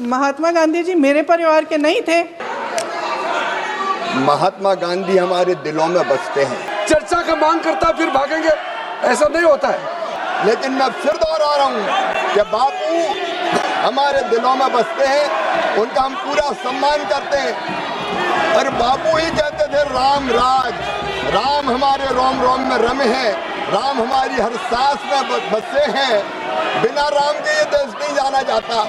महात्मा गांधी जी मेरे परिवार के नहीं थे। महात्मा गांधी हमारे दिलों में बसते हैं। चर्चा का मांग करता फिर भागेंगे, ऐसा नहीं होता है। लेकिन मैं फिर दोहरा रहा हूँ कि बापू हमारे दिलों में बसते हैं, उनका हम पूरा सम्मान करते हैं। और बापू ही कहते थे राम राज, राम हमारे रोम रोम में रमे हैं, राम हमारी हर सांस में बसे हैं, बिना राम के ये देश नहीं जाना जाता।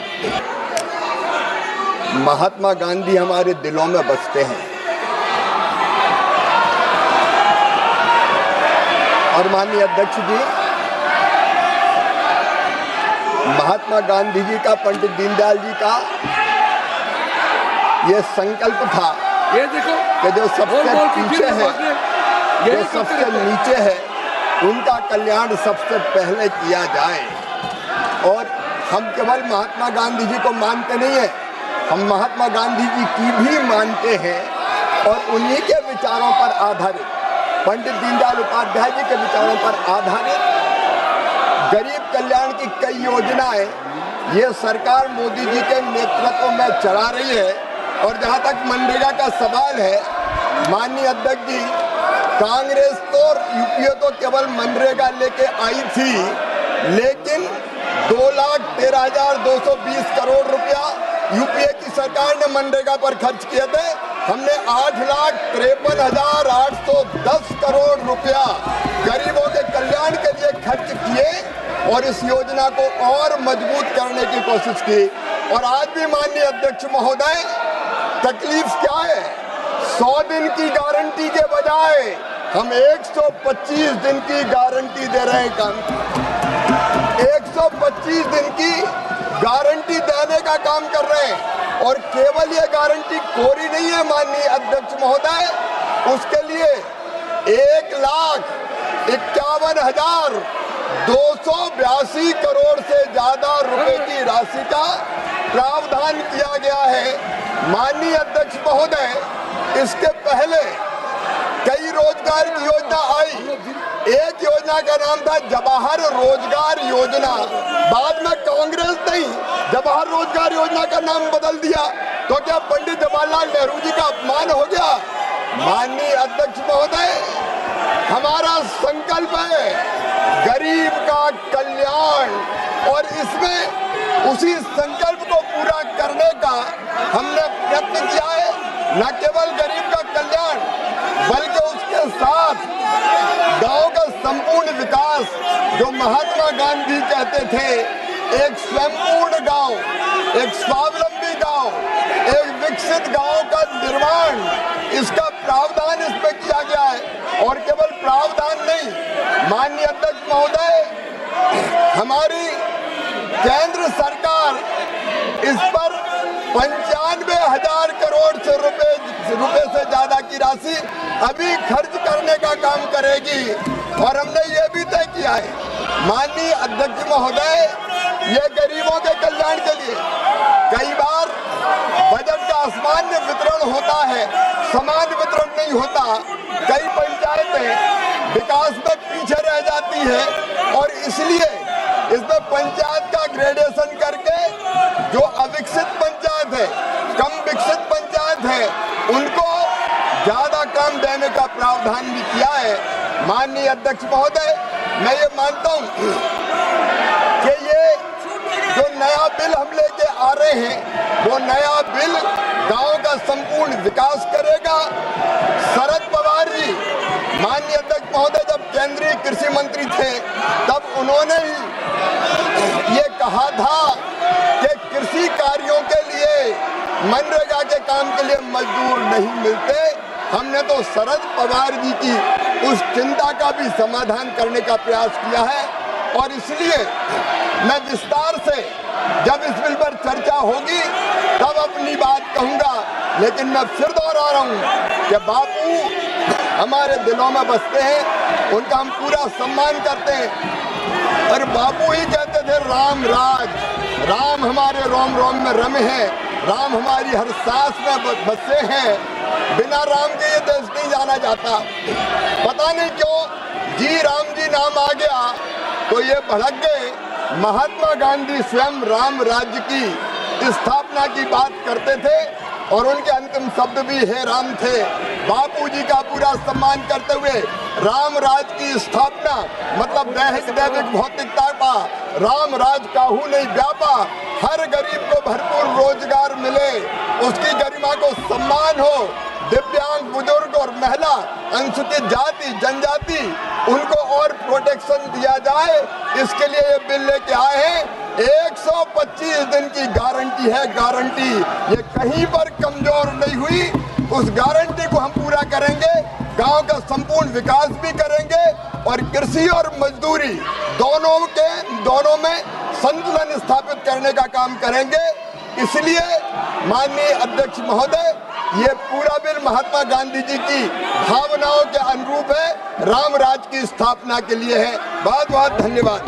महात्मा गांधी हमारे दिलों में बसते हैं। और माननीय अध्यक्ष जी, महात्मा गांधी जी का, पंडित दीनदयाल जी का ये संकल्प था, ये देखो कि जो सबसे पीछे है, जो सबसे नीचे है, उनका कल्याण सबसे पहले किया जाए। और हम केवल महात्मा गांधी जी को मानते नहीं है, हम महात्मा गांधी जी की भी मानते हैं और उन्हीं के विचारों पर आधारित, पंडित दीनदयाल उपाध्याय जी के विचारों पर आधारित गरीब कल्याण की कई योजनाएं ये सरकार मोदी जी के नेतृत्व में चला रही है। और जहां तक मनरेगा का सवाल है, माननीय अध्यक्ष जी, कांग्रेस तो यूपीए तो केवल मनरेगा लेके आई थी, लेकिन 2,13,220 करोड़ रुपया यूपीए की सरकार ने मनरेगा पर खर्च किए थे। हमने 8,53,810 करोड़ रुपया गरीबों के कल्याण के लिए खर्च किए और इस योजना को और मजबूत करने की कोशिश की। और आज भी माननीय अध्यक्ष महोदय, तकलीफ क्या है? 100 दिन की गारंटी के बजाय हम 125 दिन की गारंटी दे रहे हैं। 125 दिन की गारंटी देने का काम कर रहे हैं। और केवल ये गारंटी कोरी नहीं है माननीय अध्यक्ष महोदय, उसके लिए 1,51,282 करोड़ से ज्यादा रुपए की राशि का प्रावधान किया गया है। माननीय अध्यक्ष महोदय, इसके पहले कई रोजगार की योजना आई। एक योजना का नाम था जवाहर रोजगार योजना, बाद में कांग्रेस ने जवाहर रोजगार योजना का नाम बदल दिया। तो क्या पंडित जवाहरलाल नेहरू जी का अपमान हो गया? माननीय अध्यक्ष महोदय, हमारा संकल्प है गरीब का कल्याण, और इसमें उसी संकल्प को पूरा करने का हमने प्रयत्न किया है। न केवल गरीब का कल्याण, बल्कि उसके साथ गांव का संपूर्ण विकास, जो महात्मा गांधी कहते थे, एक स्वयंपूर्ण गांव, एक स्वावलंबी गांव, एक विकसित गांव का निर्माण, इसका प्रावधान इसमें किया गया है। और केवल प्रावधान नहीं, माननीय अध्यक्ष महोदय, हमारी केंद्र सरकार इस पर 95,000 करोड़ से रुपए से ज्यादा की राशि अभी खर्च करने का काम करेगी। और हमने ये भी तय किया है माननीय अध्यक्ष महोदय, ये गरीबों के कल्याण के लिए कई बार बजट का असामान्य वितरण होता है, समान वितरण नहीं होता। कई पंचायतें विकास में पीछे रह जाती है और इसलिए इसमें पंचायत का ग्रेडेशन करके जो अविकसित पंचायत है, कम विकसित पंचायत है, उनको ज्यादा काम देने का प्रावधान भी किया है। माननीय अध्यक्ष महोदय, मैं ये मानता हूँ कि ये जो नया बिल हम लेके आ रहे हैं, वो नया बिल गांव का संपूर्ण विकास करेगा। शरद पवार जी, माननीय अध्यक्ष महोदय, जब केंद्रीय कृषि मंत्री थे, तब उन्होंने ही ये कहा था कि कृषि कार्यों के लिए, मनरेगा के काम के लिए मजदूर नहीं मिलते। हमने तो शरद पवार जी की उस चिंता का भी समाधान करने का प्रयास किया है। और इसलिए मैं विस्तार से जब इस बिल पर चर्चा होगी तब अपनी बात कहूंगा। लेकिन मैं फिर दोहरा रहा हूं कि बापू हमारे दिलों में बसते हैं, उनका हम पूरा सम्मान करते हैं। और बापू ही कहते थे राम राज, राम हमारे रोम रोम में रमे हैं, राम हमारी हर सांस में बसे हैं, बिना राम के ये देश नहीं जाना जाता। पता नहीं क्यों जी राम जी नाम आ गया तो ये भड़क गए। महात्मा गांधी स्वयं राम राज्य की स्थापना की बात करते थे और उनके अंतिम शब्द भी हे राम थे। बापूजी का पूरा सम्मान करते हुए राम राज की स्थापना मतलब दैहिक दैविक भौतिकता का राम राज काहू नहीं व्यापा, हर गरीब को भरपूर रोजगार मिले, उसकी गरिमा को सम्मान हो, दिव्यांग बुजुर्ग और महिला अनुसूचित जाति जनजाति उनको और प्रोटेक्शन दिया जाए, इसके लिए ये बिल लेके आए हैं। 125 दिन की गारंटी है, गारंटी ये कहीं पर कमजोर नहीं हुई, उस गारंटी को हम पूरा करेंगे, गांव का संपूर्ण विकास भी करेंगे और कृषि और मजदूरी दोनों में संतुलन स्थापित करने का काम करेंगे। इसलिए माननीय अध्यक्ष महोदय, ये पूरा बिल महात्मा गांधी जी की भावनाओं के अनुरूप है, राम राज की स्थापना के लिए है। बहुत बहुत धन्यवाद।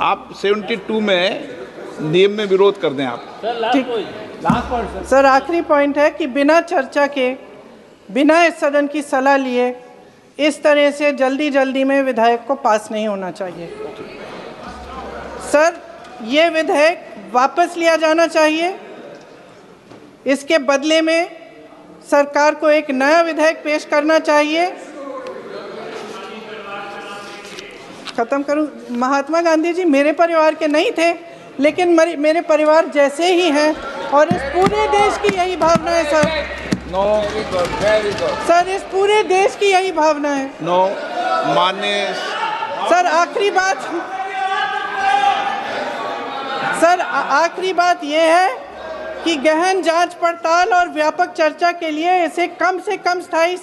आप 72 में नियम में विरोध कर दें आप। सर आखिरी पॉइंट है कि बिना चर्चा के, बिना इस सदन की सलाह लिए इस तरह से जल्दी में विधेयक को पास नहीं होना चाहिए। सर ये विधेयक वापस लिया जाना चाहिए, इसके बदले में सरकार को एक नया विधेयक पेश करना चाहिए। खत्म करूं, महात्मा गांधी जी मेरे परिवार के नहीं थे, लेकिन मेरे परिवार जैसे ही हैं और इस पूरे देश की यही भावना है सर। नो, सर इस पूरे देश की यही भावना है। नो, माननीय सर आखिरी बात यह है कि गहन जांच पड़ताल और व्यापक चर्चा के लिए इसे कम से कम स्थायी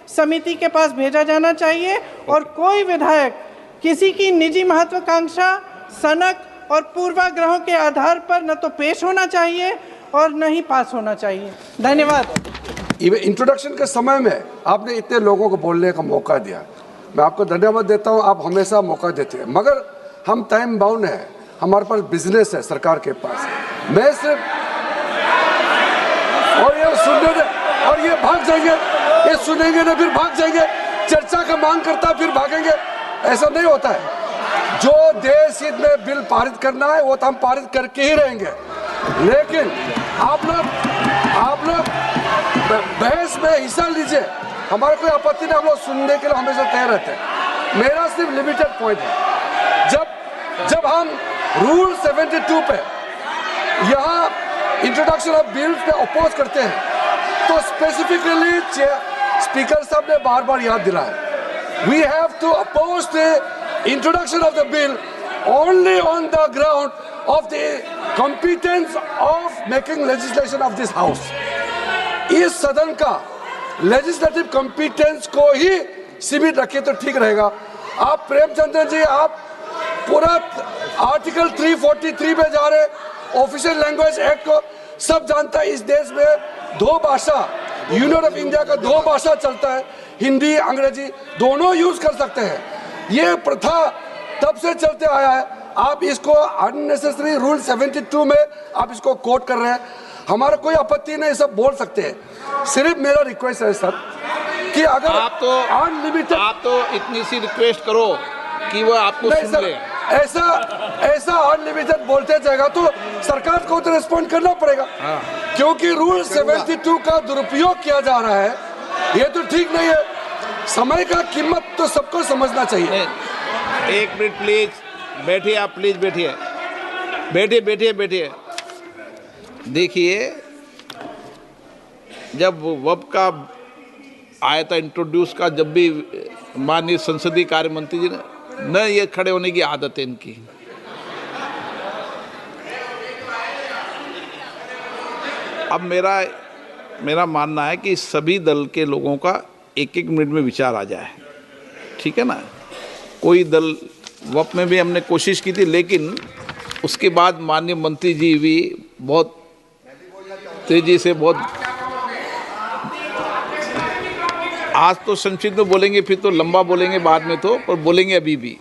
समिति के पास भेजा जाना चाहिए और कोई विधायक किसी की निजी महत्वाकांक्षा, सनक और पूर्वाग्रहों के आधार पर न तो पेश होना चाहिए और न ही पास होना चाहिए। धन्यवाद। इंट्रोडक्शन के समय में आपने इतने लोगों को बोलने का मौका दिया, मैं आपको धन्यवाद देता हूं। आप हमेशा मौका देते हैं, मगर हम टाइम बाउंड है, हमारे पास बिजनेस है सरकार के पास। मैं सिर्फ और ये सुनने दे और ये भाग जाएंगे, ये सुनेंगे ना फिर भाग जाएंगे, चर्चा का मांग करता फिर भागेंगे, ऐसा नहीं होता है। जो देश हित में बिल पारित करना है वो तो हम पारित करके ही रहेंगे, लेकिन आप लोग बहस में हिस्सा लीजिए, हमारे कोई आपत्ति नहीं, हम लोग सुनने के लिए हमेशा तैयार रहते हैं। मेरा सिर्फ लिमिटेड पॉइंट है, जब हम रूल 72 पे यहाँ इंट्रोडक्शन ऑफ बिल पे अपोज करते हैं तो स्पेसिफिकली स्पीकर साहब ने बार याद दिलाया, we have to oppose the introduction of the bill only on the ground of the competence of making legislation of this house. इस सदन का लेजिस्लेटिव कॉम्पिटेंस को ही सीमित रखे तो ठीक रहेगा। आप प्रेमचंद्र जी, आप पूरा आर्टिकल 343 पे जा रहे, ऑफिशियल लैंग्वेज एक्ट को सब जानता है। इस देश में 2 भाषा, यूनियन ऑफ इंडिया का 2 भाषा चलता है, हिंदी अंग्रेजी दोनों यूज कर सकते हैं। ये प्रथा तब से चलते आया है, आप इसको अननेसेसरी रूल 72 में आप इसको कोट कर रहे हैं। हमारा कोई आपत्ति नहीं, सब बोल सकते हैं। सिर्फ मेरा रिक्वेस्ट है सर कि अगर आप तो इतनी सी रिक्वेस्ट करो कि वो आपको सुन ले। ऐसा अनलिमिटेड बोलते जाएगा तो सरकार को तो रिस्पॉन्ड करना पड़ेगा। क्योंकि रूल 72 का दुरुपयोग किया जा रहा है, ये तो ठीक नहीं है। समय का कीमत तो सबको समझना चाहिए। 1 मिनट प्लीज, बैठिए आप, प्लीज बैठिए। देखिए, जब वब का आया था इंट्रोड्यूस का, जब भी माननीय संसदीय कार्य मंत्री जी ने न ये खड़े होने की आदत है इनकी। अब मेरा मानना है कि सभी दल के लोगों का 1-1 मिनट में विचार आ जाए, ठीक है ना। कोई दल वप में भी हमने कोशिश की थी, लेकिन उसके बाद माननीय मंत्री जी भी बहुत तेजी से आज तो संक्षिप्त में बोलेंगे, फिर तो लंबा बोलेंगे बाद में, तो पर बोलेंगे अभी भी।